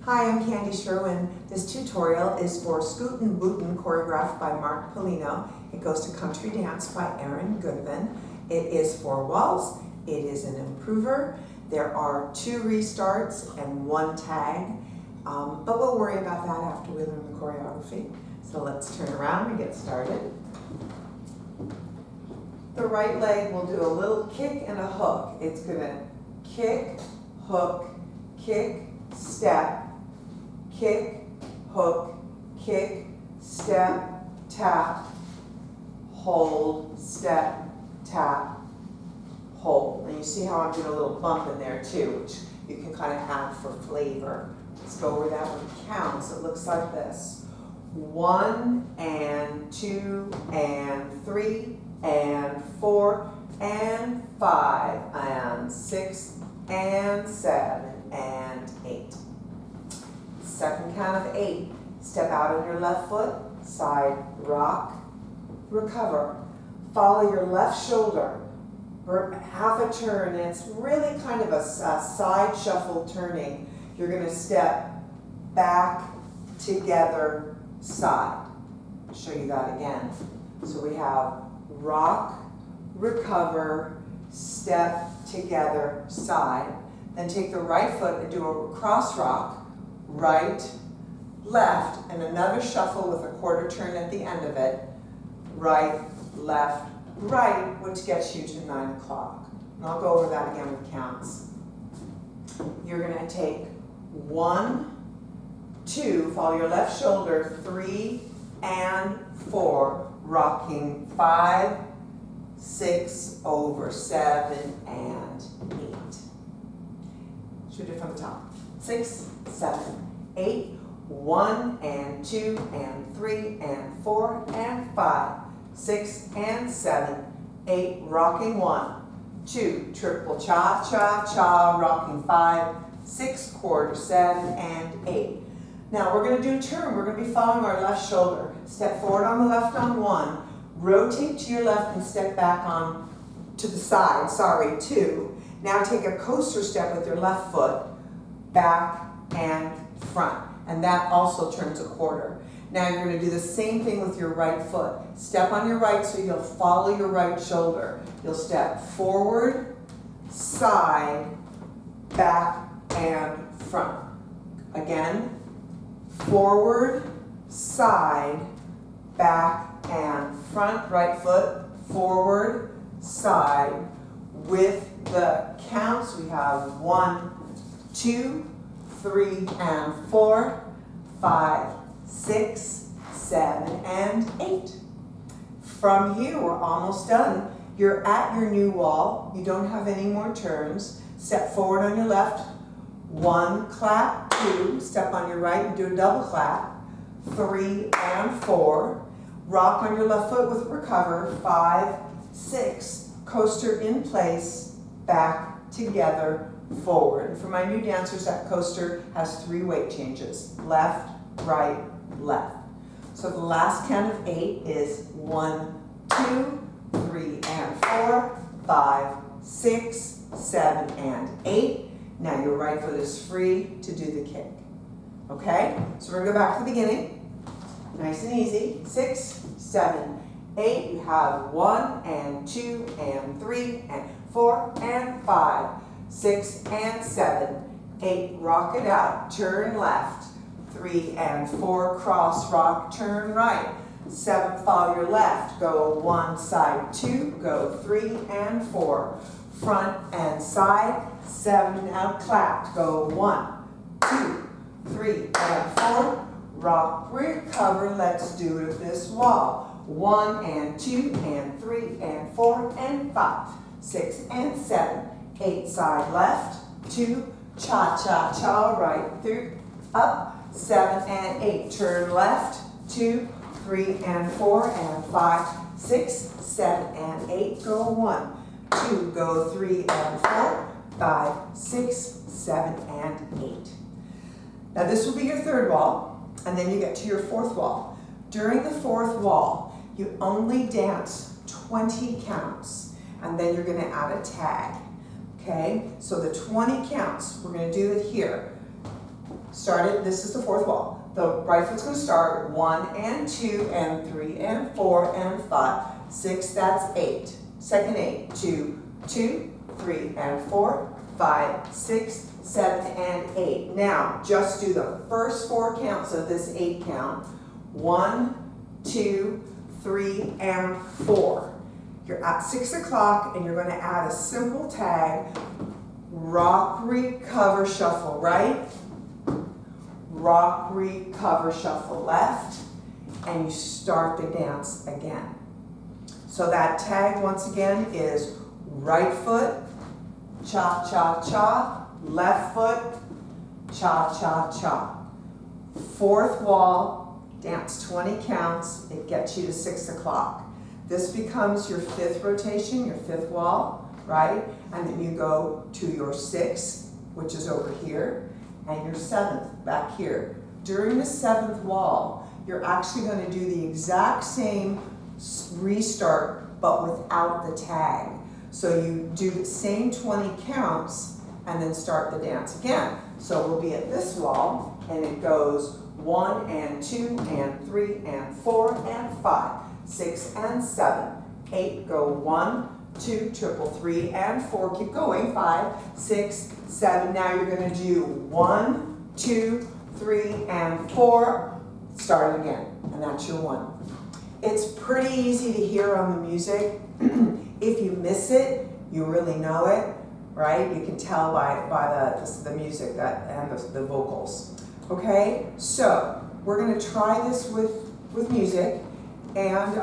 Hi, I'm Candy Sherwin. This tutorial is for Scootin Bootin, choreographed by Mark Polino. It goes to Country Dance by Aaron Goodman. It is 4 walls. It is an improver. There are 2 restarts and 1 tag, but we'll worry about that after we learn the choreography. So let's turn around and get started. The right leg will do a little kick and a hook. It's going to kick, hook, kick, step, kick, hook, kick, step, tap, hold, step, tap, hold. And you see how I'm doing a little bump in there too, which you can kind of add for flavor. Let's go over that with counts. It looks like this. 1 and 2 and 3 and 4 and 5 and 6 and 7 and 8. Second count of 8. Step out on your left foot, side rock, recover. Follow your left shoulder, half a turn, and it's really kind of a side shuffle turning. You're going to step back, together, side. I'll show you that again. So we have rock, recover, step, together, side. Then take the right foot and do a cross rock, right, left, and another shuffle with a quarter turn at the end of it, right, left, right, which gets you to 9 o'clock. And I'll go over that again with counts. You're going to take 1, 2, follow your left shoulder, 3 and 4, rocking 5, 6, over 7 and 8. Shoot it from the top. 6, 7, 8, 1 and 2 and 3 and 4 and 5, 6 and 7, 8, rocking 1, 2, triple cha, cha, cha, rocking 5, 6, quarter, 7 and 8. Now we're going to do a turn. We're going to be following our left shoulder. Step forward on the left on 1, rotate to your left and step back on to the side, 2. Now take a coaster step with your left foot, back and front. And that also turns a quarter. Now you're going to do the same thing with your right foot. Step on your right so you'll follow your right shoulder. You'll step forward, side, back, and front. Again, forward, side, back, and front. Right foot, forward, side. With the counts, we have 1, 2, 3 and 4, 5, 6, 7 and 8. From here, we're almost done. You're at your new wall. You don't have any more turns. Step forward on your left. 1, clap, 2, step on your right and do a double clap. 3 and 4. Rock on your left foot with recover. 5, 6. Coaster in place, back, together, forward. And for my new dancers, that coaster has 3 weight changes. Left, right, left. So the last count of 8 is 1, 2, 3 and 4, 5, 6, 7 and 8. Now your right foot is free to do the kick. Okay? So we're going to go back to the beginning. Nice and easy. 6, 7, 8. You have 1 and 2 and 3 and 4 and 5, 6 and 7, 8. Rock it out. Turn left. 3 and 4. Cross rock. Turn right. 7. Follow your left. Go 1 side 2. Go 3 and 4. Front and side. 7 now clapped. Go 1, 2, 3 and 4. Rock, recover. Let's do it at this wall. 1 and 2 and 3 and 4 and 5, 6 and 7, 8 side left, 2, cha cha cha, right through, up, 7 and 8, turn left, 2, 3 and 4 and 5, 6, 7 and 8, go 1, 2, go 3 and 4, 5, 6, 7 and 8. Now this will be your 3rd wall, and then you get to your 4th wall. During the 4th wall, you only dance 20 counts, and then you're going to add a tag. Okay, so the 20 counts, we're going to do it here. Start it, this is the fourth wall. The right foot's gonna start 1 and 2 and 3 and 4 and 5, 6, that's 8. Second 8, 2, 2, 3 and 4, 5, 6, 7 and 8. Now, just do the first 4 counts of this 8 count. 1, 2, 3, and 4. You're at 6 o'clock and you're going to add a simple tag, rock, recover, shuffle right, rock, recover, shuffle left, and you start the dance again. So that tag once again is right foot, cha, cha, cha, left foot, cha, cha, cha. Fourth wall, dance 20 counts, it gets you to 6 o'clock. This becomes your 5th rotation, your 5th wall, right? And then you go to your 6th, which is over here, and your 7th back here. During the 7th wall, you're actually going to do the exact same restart, but without the tag. So you do the same 20 counts and then start the dance again. So we'll be at this wall, and it goes 1 and 2 and 3 and 4 and 5, 6 and 7, 8, go 1, 2, triple 3 and 4, keep going, 5, 6, 7. Now you're going to do 1, 2, 3 and 4, start it again, and that's your 1. It's pretty easy to hear on the music. If you miss it, you really know it, right? You can tell by the music and the vocals. Okay, so we're going to try this with music, and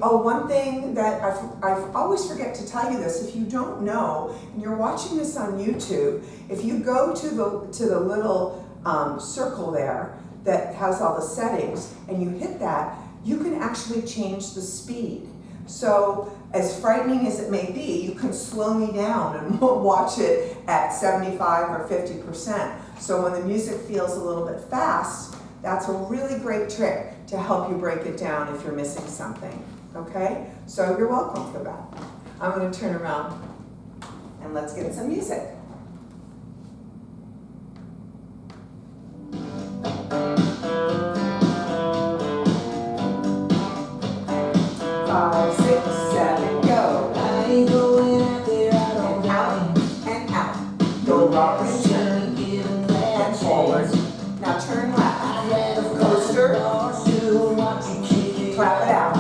one thing that I always forget to tell you this. If you don't know and you're watching this on YouTube, if you go to the little circle there that has all the settings and you hit that, you can actually change the speed. So as frightening as it may be, you can slow me down and watch it at 75 or 50%. So when the music feels a little bit fast, that's a really great trick to help you break it down if you're missing something. Okay? So you're welcome for that. I'm going to turn around and let's get some music. Now turn left. Coaster. Clap it out.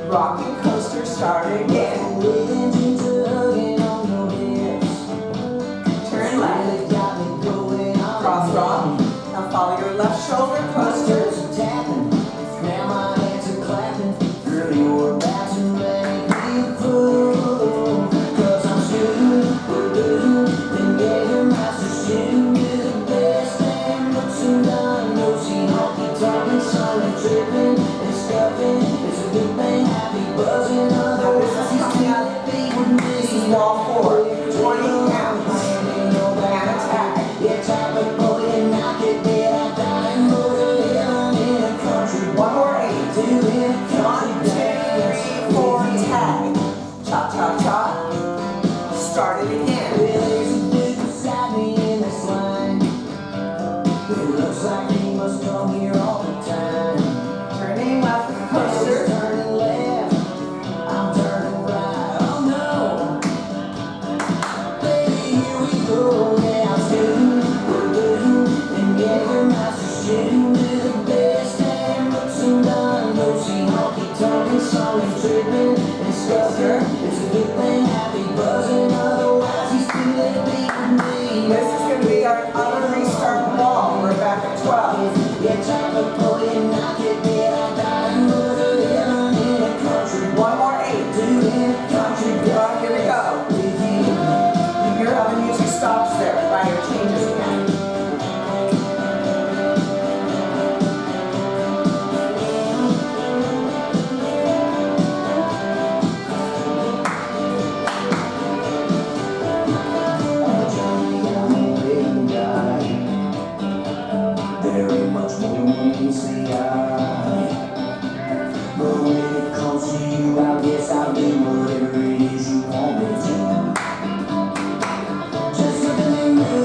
Rocking coaster, start again. Turn left. Cross rock. Now follow your left shoulder, coaster. Now my hands are clapping. Girl, you're about to make me fool. 'Cause I'm Scootin' Bootin' and get your master shoe. You're the best and what's done. No, she honky tonkin', solid trippin' and stuffin'. It's a good thing, happy buzzin'. Otherwise, he's gonna be with me. This is wall 4, 20 counts. And attack. Yeah, top of boy and knock it dead. I die and go to heaven in a country. One more 8. 2, 1, 2, 3, 4, tag. Cha cha cha. Start it again. There's a dude beside me in this line. It looks like he must come here all the time. Turning left with the coaster. Turning left. I'm turning right. Oh no. Baby, here we go. Yeah, I'm Scootin' Bootin' and get your master shoe. Do the best and looks and done. No, she honky tonkin', solid trippin' and stuffin'. It's a good thing, happy buzzin'. Otherwise, he's too late to be with me. This is going to be our other restart wall. We're back at 12. Yeah, top of boy and knock it dead. I die and go to heaven in a country. One more 8. Doing country. Here we go. You hear how the music stops there by your changes again. There ain't much more we can see. But when it comes to you, I guess I'll do whatever it is you want me to. Just look at me.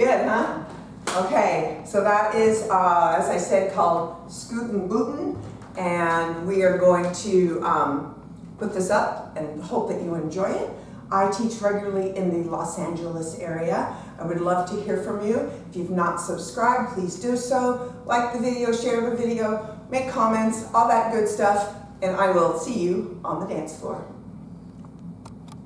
good, huh? Okay, so that is, as I said, called Scootin Bootin, and we are going to put this up and hope that you enjoy it. I teach regularly in the Los Angeles area. I would love to hear from you. If you've not subscribed, please do so. Like the video, share the video, make comments, all that good stuff, and I will see you on the dance floor.